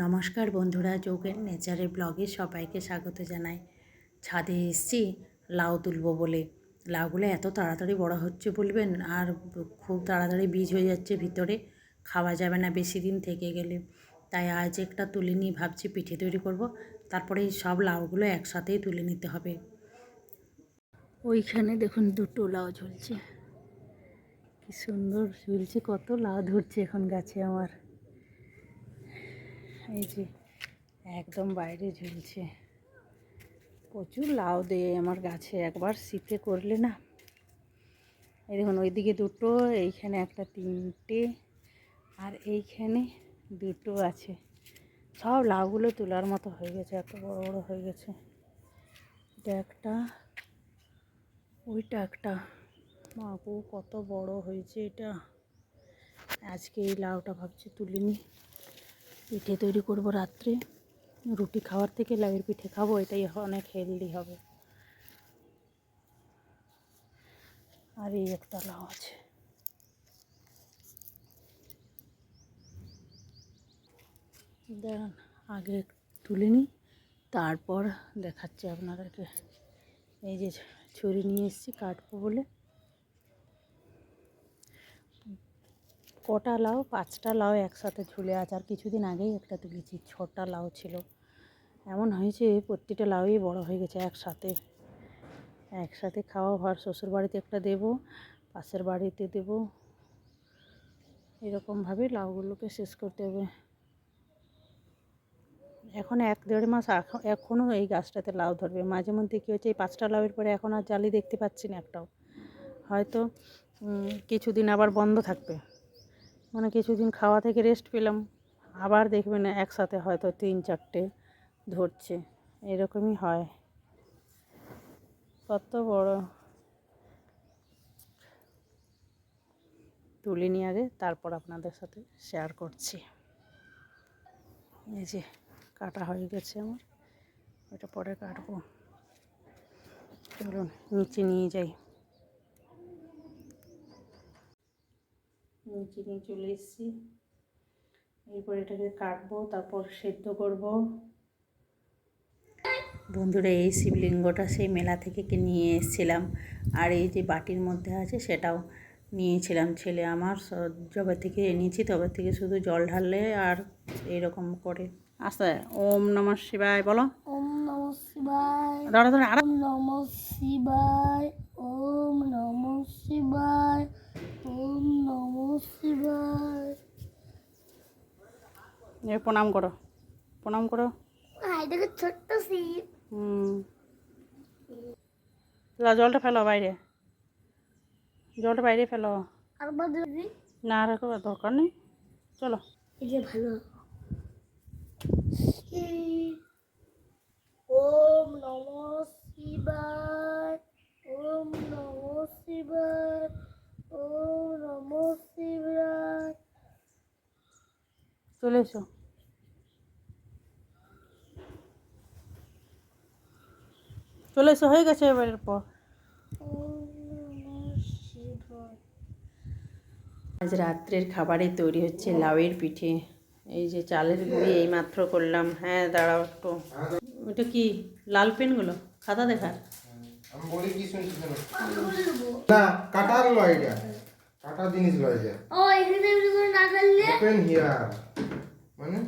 নমস্কার বন্ধুরা, যোগের নেচারের ব্লগে সবাইকে স্বাগত জানাই। ছাদে এসেছি লাউ তুলবো বলে। লাউগুলো এত তাড়াতাড়ি বড় হচ্ছে বলবেন, আর খুব তাড়াতাড়ি বীজ হয়ে যাচ্ছে ভিতরে, খাওয়া যাবে না বেশি দিন থেকে গেলে। তাই আজ একটা তুলে নিয়ে ভাবছি পিঠে তৈরি করব। তারপরে এই সব লাউগুলো একসাথেই তুলে নিতে হবে। ওইখানে দেখুন দুটো লাউ ঝুলছে, কি সুন্দর ঝুলছে, কত লাউ ধরছে এখন গাছে আমার। এই যে একদম বাইরে ঝুলছে, প্রচুর লাউ দেয় আমার গাছে, একবার শীতে করলে না। এই দেখুন ওইদিকে দুটো, এইখানে একটা, তিনটে, আর এইখানে দুটো আছে। সব লাউগুলো তোলার মতো হয়ে গেছে, এত বড় বড় হয়ে গেছে। এটা একটা, ওইটা একটা। মাগো কত বড় হয়েছে এটা। আজকে এই লাউটা ভাবছি তুলে নিই, পিঠে তৈরি করব রাত্রে। রুটি খাওয়ার থেকে লাউয়ের পিঠে খাবো, এটাই অনেক হেলদি হবে। আর এই একটা লাউ আছে। দাঁড়ান আগে তুলে নিই, তারপর দেখাচ্ছি আপনাদেরকে। এই যে ছুরি নিয়ে এসেছি কাটবো বলে। কটা লাউ, 5টা লাউ একসাথে ঝুলে আছে। আর কিছুদিন আগেই একটা তুলেছি, 6টা লাউ ছিল। এমন হয়েছে প্রতিটা লাউই বড় হয়ে গেছে একসাথে। একসাথে খাওয়া ভার, শ্বশুর বাড়িতে একটা দেবো, পাশের বাড়িতে দেবো, এরকমভাবে লাউগুলোকে শেষ করতে হবে। এখন 1-1.5 মাস এখনও এই গাছটাতে লাউ ধরবে। মাঝে মধ্যে কী হচ্ছে, এই 5টা লাউয়ের পরে এখন আর জালি দেখতে পাচ্ছি না একটাও। হয়তো কিছুদিন আবার বন্ধ থাকবে, মানে কিছুদিন খাওয়া থেকে রেস্ট পেলাম, আবার দেখবেন একসাথে হয়তো 3-4টে ধরছে, এরকমই হয়। কত বড়। তুলে নিয়ে আগে, তারপর আপনাদের সাথে শেয়ার করছি। এই যে কাটা হয়ে গেছে আমার, ওটা পরে কাটবো। চলুন নিচে নিয়ে যাই। নিচে নিয়ে চলে এসেছি, এরপর এটাকে কাটবো, তারপর সেদ্ধ করব। বন্ধুরা, এই শিবলিঙ্গটা সেই মেলা থেকে নিয়ে এসেছিলাম, আর এই যে বাটির মধ্যে আছে সেটাও নিয়েছিলাম। ছেলে আমার যবে থেকে এনেছি তবে থেকে শুধু জল ঢাললে আর এইরকম করে আস্তে ওম নমঃ শিবায় বলো। ওম নমঃ শিবায়। দাঁড়া দাঁড়া, আর ওম নমঃ শিবায়। ওম নমঃ শিবায়। ওম নমঃ শিবায়। প্রণাম করো, প্রণাম করো। দেখো ছোট্ট শিব। জলটা ফেলো বাইরে, জলটা বাইরে ফেলো। আর বাদে না রাখো, দরকার নেই, চলো। এই যে ভালো। ওম নমঃ শিবায়। ওম নমঃ শিবায়। ওম নমঃ শিবায়। চলে এসো। চলে এসো, হয়ে গেছে এবারের পর। আজ রাত্রের খাবারে তৈরি হচ্ছে লাউয়ের পিঠে। এই যে চালের গুঁড়ি এই মাত্র করলাম। হ্যাঁ দাঁড়াও একটু, ওটা কি লাল পেনগুলো, খাতা দেখার। আমি বলি কি শুনছিস না, কাটার লয় এটা, কাটা জিনিস লয় যা। ও এখানে এমনি করে না ফেললে ওপেন হিয়ার মানে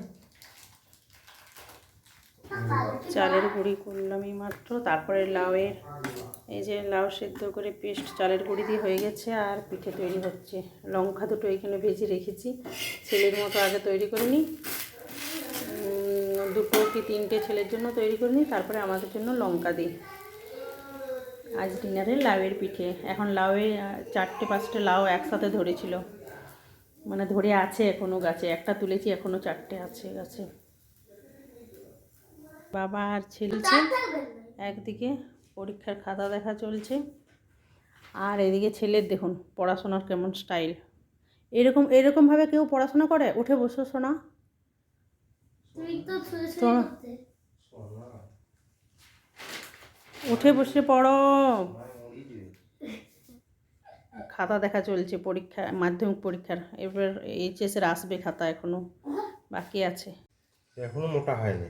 চালের গুঁড়ি করলাম এই মাত্র, তারপরে লাউয়ের, এই যে লাউ সেদ্ধ করে পেস্ট চালের গুঁড়ি দিয়ে হয়ে গেছে। আর পিঠে তৈরি হচ্ছে। লঙ্কা দুটো এখানে ভেজে রেখেছি, ছেলের মতো আগে তৈরি করে নিই, 2 কি 3টে ছেলের জন্য তৈরি করে নিই, তারপরে আমাদের জন্য লঙ্কা দিই। আজ ডিনারে লাউয়ের পিঠে। এখন লাউয়ের 4-5টে লাউ একসাথে ধরেছিল, মানে ধরে আছে এখনও গাছে। একটা তুলেছি, এখনও 4টে আছে গাছে। বাবা আর ছেলেছে, একদিকে পরীক্ষার খাতা দেখা চলছে, আর এদিকে ছেলের দেখুন পড়াশোনার কেমন স্টাইল। এরকমভাবে কেউ পড়াশোনা করে? উঠে বসো শোনা, উঠে বসে পড়ো। খাতা দেখা চলছে পরীক্ষা, মাধ্যমিক পরীক্ষার। এবার এইচএসের আসবে খাতা, এখনও বাকি আছে। এখনো মোটা হয়নি।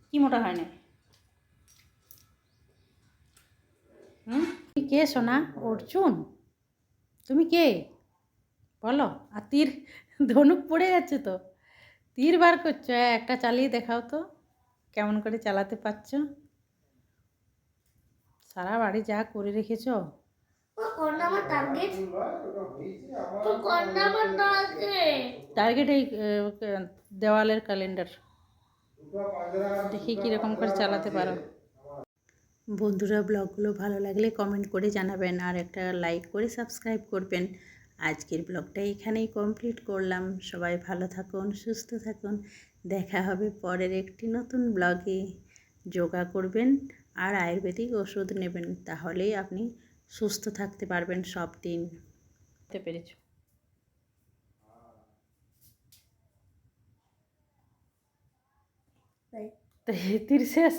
কি মোটা হয় না? তুমি কে সোনা? অর্জুন, তুমি কে বলো? আর তীর ধনুক পড়ে যাচ্ছে তো, তীর বার করছো। একটা চালিয়ে দেখাও তো কেমন করে চালাতে পারছো। সারা বাড়ি যা করে রেখেছো। ও কোন আমার টার্গেট? তো কোন আমার টার্গেট? টার্গেট এই দেওয়ালের ক্যালেন্ডার দেখি কীরকম করে চালাতে পারো। বন্ধুরা, ব্লগগুলো ভালো লাগলে কমেন্ট করে জানাবেন আর একটা লাইক করে সাবস্ক্রাইব করবেন। আজকের ব্লগটা এখানেই কমপ্লিট করলাম। সবাই ভালো থাকুন, সুস্থ থাকুন। দেখা হবে পরের একটি নতুন ব্লগে। যোগা করবেন আর আয়ুর্বেদিক ওষুধ নেবেন, তাহলেই আপনি সুস্থ থাকতে পারবেন সব দিন। বুঝতে পেরেছো? তীর শেষ।